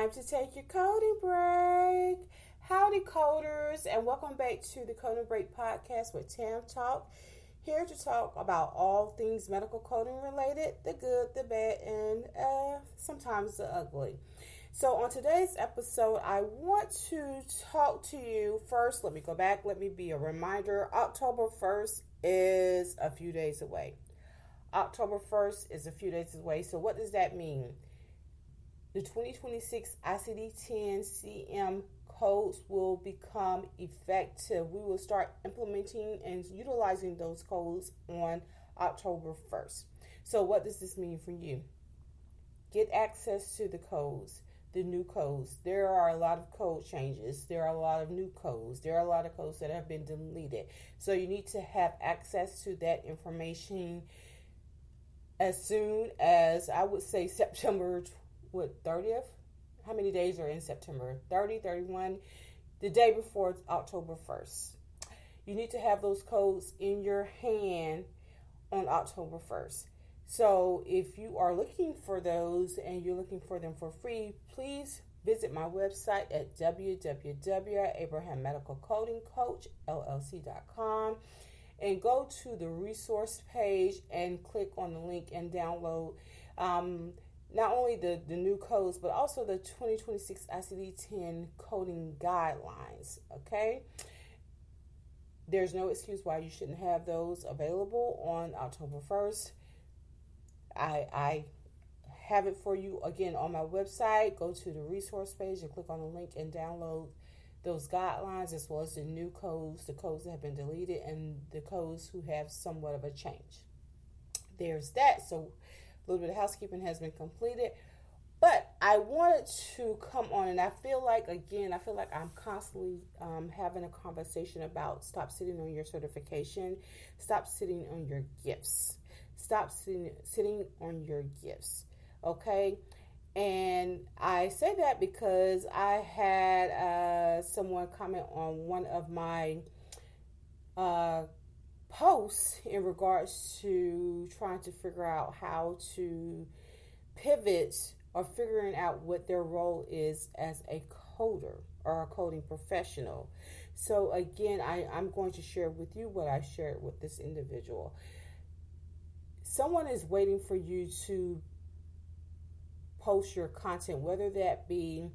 time to take your coding break. Howdy, coders, and welcome back to the Coding Break podcast with Tam Talk. Here to talk about all things medical coding related, the good, the bad, and sometimes the ugly. So on today's episode, I want to talk to you first. Let me go back. Let me be a reminder. October 1st is a few days away. October 1st is a few days away. So what does that mean? The 2026 ICD-10 CM codes will become effective. We will start implementing and utilizing those codes on October 1st. So what does this mean for you? Get access to the codes, the new codes. There are a lot of code changes. There are a lot of new codes. There are a lot of codes that have been deleted. So you need to have access to that information as soon as, I would say, September 30th? How many days are in September? 30, 31, the day before October 1st. You need to have those codes in your hand on October 1st. So if you are looking for those and you're looking for them for free, please visit my website at www.abrahammedicalcodingcoachllc.com and go to the resource page and click on the link and download not only the new codes, but also the 2026 ICD-10 coding guidelines, okay? There's no excuse why you shouldn't have those available on October 1st. I have it for you, again, on my website. Go to the resource page and click on the link and download those guidelines, as well as the new codes, the codes that have been deleted, and the codes who have somewhat of a change. There's that. So a little bit of housekeeping has been completed, but I wanted to come on, and I feel like I'm constantly having a conversation about stop sitting on your certification, stop sitting on your gifts, stop sitting on your gifts, okay? And I say that because I had someone comment on one of my posts in regards to trying to figure out how to pivot or figuring out what their role is as a coder or a coding professional. So again, I'm going to share with you what I shared with this individual. Someone is waiting for you to post your content, whether that be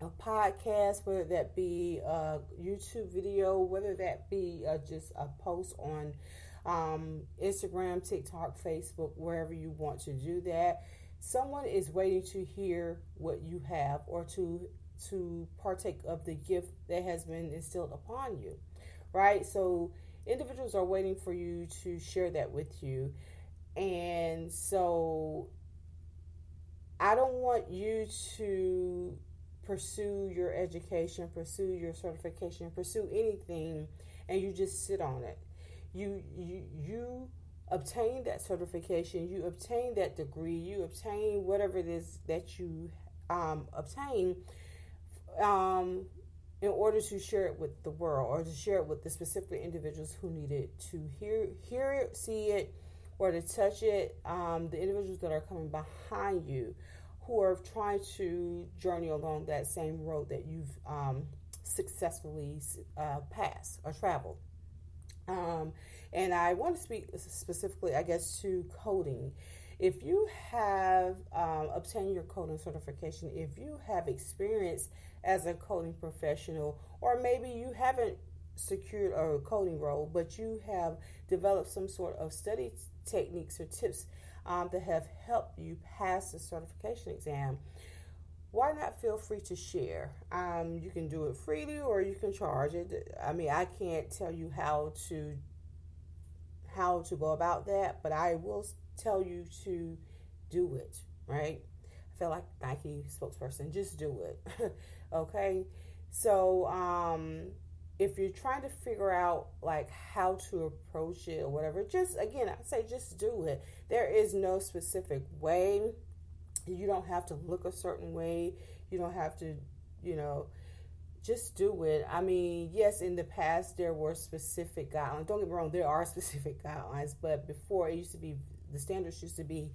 a podcast, whether that be a YouTube video, whether that be just a post on Instagram, TikTok, Facebook, wherever you want to do that. Someone is waiting to hear what you have or to partake of the gift that has been instilled upon you, right? So individuals are waiting for you to share that with you. And so I don't want you to pursue your education, pursue your certification, pursue anything, and you just sit on it. You obtain that certification, you obtain that degree, you obtain whatever it is that you obtain in order to share it with the world or to share it with the specific individuals who need it to hear it, see it, or to touch it, the individuals that are coming behind you who are trying to journey along that same road that you've successfully passed or traveled. And I want to speak specifically, I guess, to coding. If you have obtained your coding certification, if you have experience as a coding professional, or maybe you haven't secured a coding role, but you have developed some sort of study techniques or tips that have helped you pass the certification exam, why not feel free to share? You can do it freely or you can charge it. I mean, I can't tell you how to go about that, but I will tell you to do it, right? I feel like Nike spokesperson, just do it. Okay? So, if you're trying to figure out like how to approach it or whatever, just again, I say just do it. There is no specific way. You don't have to look a certain way. You don't have to, just do it. I mean, yes, in the past there were specific guidelines. Don't get me wrong, there are specific guidelines, but before it used to be, the standards used to be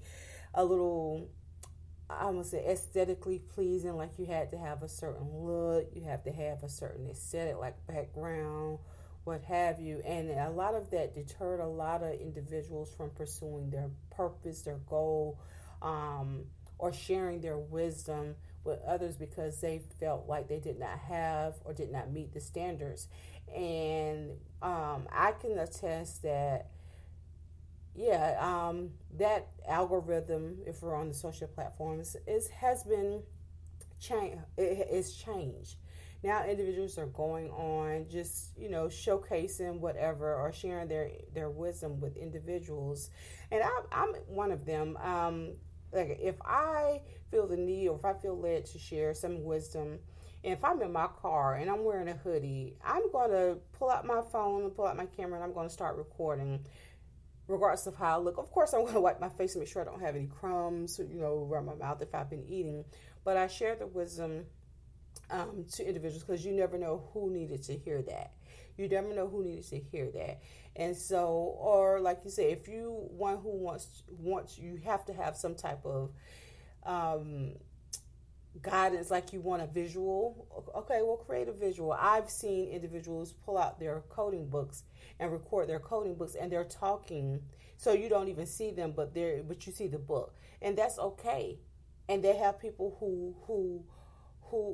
a little I'm gonna say aesthetically pleasing, like you had to have a certain look, you have to have a certain aesthetic, like background, what have you. And a lot of that deterred a lot of individuals from pursuing their purpose, their goal, or sharing their wisdom with others because they felt like they did not have or did not meet the standards. And I can attest that, yeah, that algorithm, if we're on the social platforms, has been change. It's changed. Now individuals are going on just showcasing whatever or sharing their wisdom with individuals, and I'm one of them. Like if I feel the need or if I feel led to share some wisdom, and if I'm in my car and I'm wearing a hoodie, I'm going to pull out my phone and pull out my camera and I'm going to start recording regardless of how I look. Of course, I'm going to wipe my face and make sure I don't have any crumbs, around my mouth if I've been eating. But I share the wisdom to individuals because you never know who needed to hear that. You never know who needed to hear that. And so, or like you say, if you one who wants, you have to have some type of guidance, like you want a visual. Okay, well, create a visual. I've seen individuals pull out their coding books and record their coding books, and they're talking, so you don't even see them, but you see the book, and that's okay. And they have people who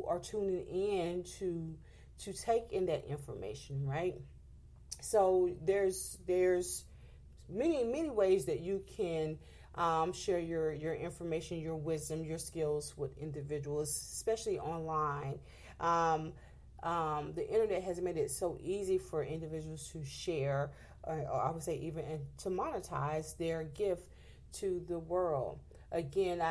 are tuning in to take in that information, right? So there's many ways that you can share your information, your wisdom, your skills with individuals, especially online. The internet has made it so easy for individuals to share, or I would say even to monetize their gift to the world. Again,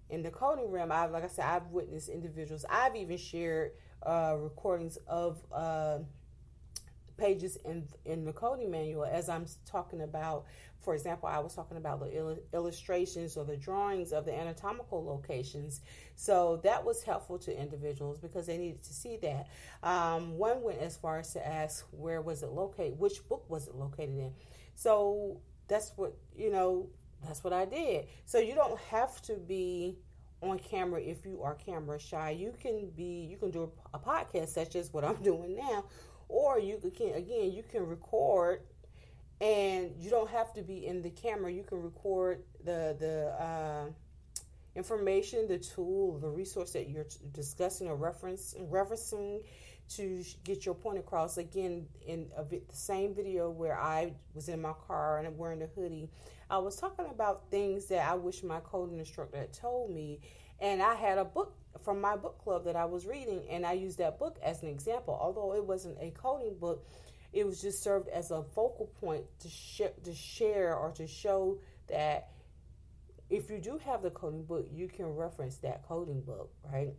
in the coding realm, I've witnessed individuals. I've even shared recordings of pages in the coding manual as I'm talking about. For example, I was talking about the illustrations or the drawings of the anatomical locations. So that was helpful to individuals because they needed to see that. One went as far as to ask, where was it located? Which book was it located in? So that's what I did. So you don't have to be on camera if you are camera shy. You can do a podcast such as what I'm doing now, or you can record, and you don't have to be in the camera. You can record the information, the tool, the resource that you're discussing or referencing to get your point across. Again, in the same video where I was in my car and I'm wearing a hoodie, I was talking about things that I wish my coding instructor had told me, and I had a book from my book club that I was reading, and I used that book as an example. Although it wasn't a coding book, it was just served as a focal point to share or to show that if you do have the coding book, you can reference that coding book, right?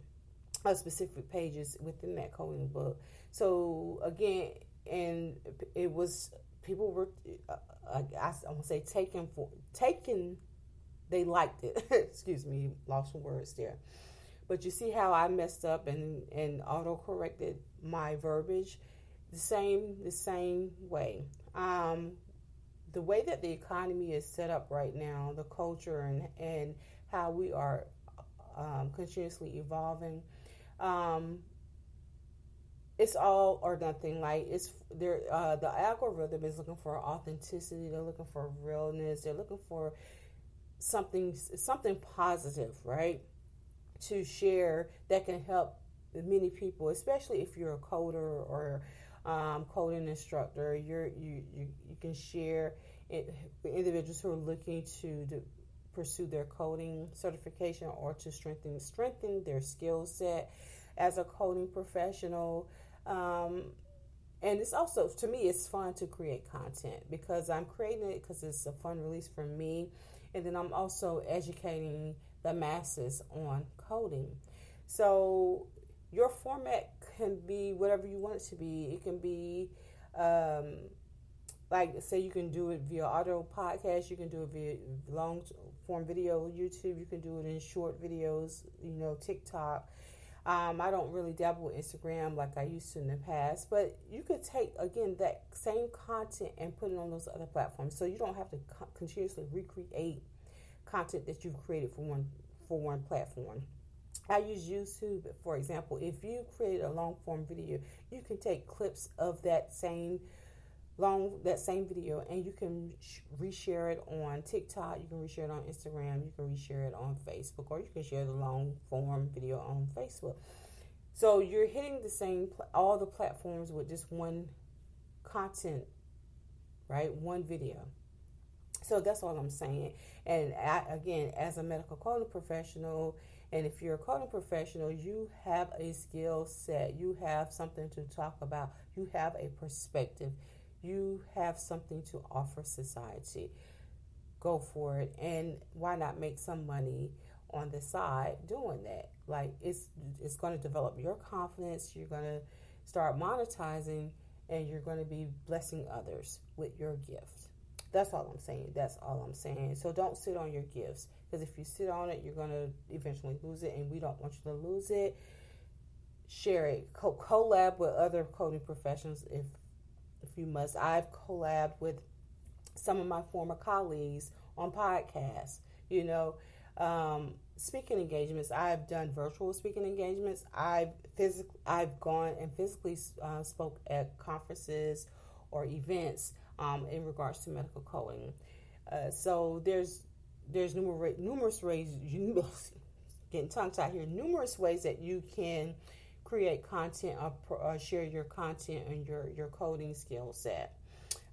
Specific pages within that coding book. So again, and it was, people were, I want to say taken, they liked it. Excuse me, lost some words there. But you see how I messed up and auto-corrected my verbiage? The same way. The way that the economy is set up right now, the culture and how we are continuously evolving, it's all or nothing. Like it's there. The algorithm is looking for authenticity. They're looking for realness. They're looking for something positive, right, to share that can help many people, especially if you're a coder or coding instructor. You can share it with individuals who are looking to pursue their coding certification or to strengthen their skill set as a coding professional. And it's also, to me, it's fun to create content because I'm creating it because it's a fun release for me, and then I'm also educating the masses on coding. So your format can be whatever you want it to be. It can be like, say, you can do it via audio podcast, you can do it via long form video, YouTube, you can do it in short videos, TikTok. I don't really dabble with Instagram like I used to in the past, but you could take, again, that same content and put it on those other platforms. So you don't have to continuously recreate content that you've created for one platform. I use YouTube, for example. If you create a long form video, you can take clips of that same video, and you can reshare it on TikTok, you can reshare it on Instagram, you can reshare it on Facebook, or you can share the long form video on Facebook. So you're hitting all the platforms with just one content, right? One video. So that's all I'm saying. And again, as a medical coding professional, and if you're a coding professional, you have a skill set, you have something to talk about, you have a perspective, you have something to offer society. Go for it. And why not make some money on the side doing that? Like, it's going to develop your confidence. You're going to start monetizing, and you're going to be blessing others with your gift. That's all I'm saying. That's all I'm saying. So don't sit on your gifts, because if you sit on it, you're going to eventually lose it, and we don't want you to lose it. Share it. Collab with other coding professionals if you must. I've collabed with some of my former colleagues on podcasts. Speaking engagements. I've done virtual speaking engagements. I've gone and physically spoke at conferences or events in regards to medical coding. So there's numerous ways. Getting tongue tied here. Numerous ways that you can create content or share your content and your coding skill set.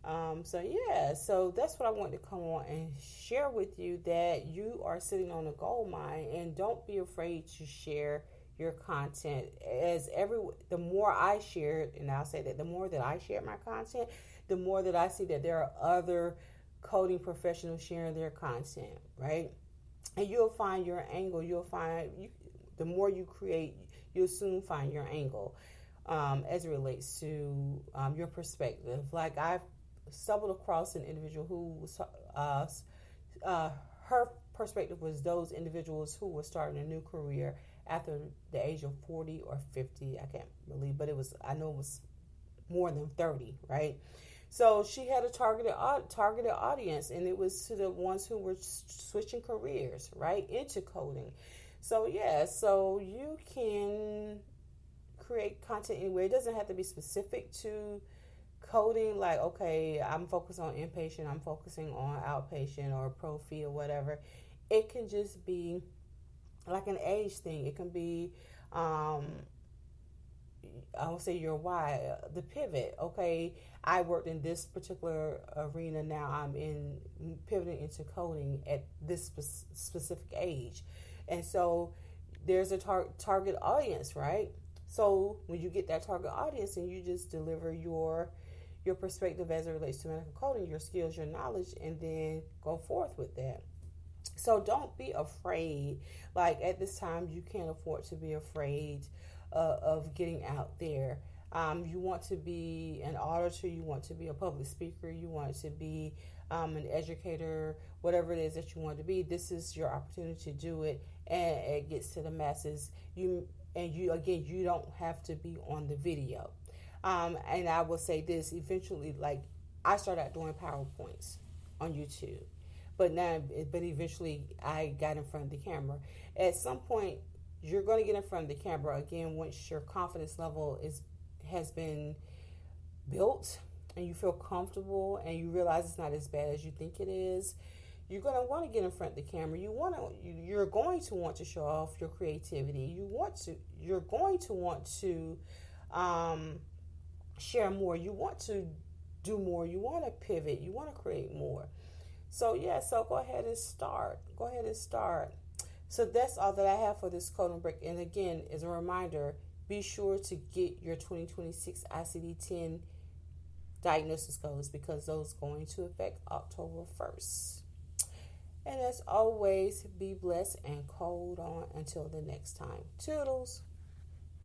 So that's what I wanted to come on and share with you, that you are sitting on a gold mine, and don't be afraid to share your content. The more I share it, and I'll say that the more that I share my content, the more that I see that there are other coding professionals sharing their content, right? And you'll find your angle. The more you create, you'll soon find your angle as it relates to your perspective. Like, I've stumbled across an individual who was, her perspective was those individuals who were starting a new career after the age of 40 or 50. I can't believe, but I know it was more than 30, right? So she had a targeted audience, and it was to the ones who were switching careers, right, into coding. So you can create content anywhere. It doesn't have to be specific to coding, like, okay, I'm focused on inpatient, I'm focusing on outpatient or pro fee or whatever. It can just be like an age thing. It can be, I would say your why, the pivot. Okay, I worked in this particular arena, now I'm pivoting into coding at this specific age. And so there's a target audience, right? So when you get that target audience and you just deliver your perspective as it relates to medical coding, your skills, your knowledge, and then go forth with that. So don't be afraid. Like, at this time, you can't afford to be afraid of getting out there. You want to be an auditor, you want to be a public speaker, you want to be an educator, whatever it is that you want to be. This is your opportunity to do it, and it gets to the masses. You don't have to be on the video. And I will say this, eventually, like, I started out doing PowerPoints on YouTube, but eventually I got in front of the camera. At some point, you're going to get in front of the camera again once your confidence level has been built and you feel comfortable and you realize it's not as bad as you think it is. You're going to want to get in front of the camera. You're going to want to show off your creativity. You're going to want to share more. You want to do more. You want to pivot. You want to create more. So go ahead and start. So that's all that I have for this coding break. And again, as a reminder, be sure to get your 2026 ICD-10 diagnosis codes, because those are going to affect October 1st. And as always, be blessed and code on until the next time. Toodles.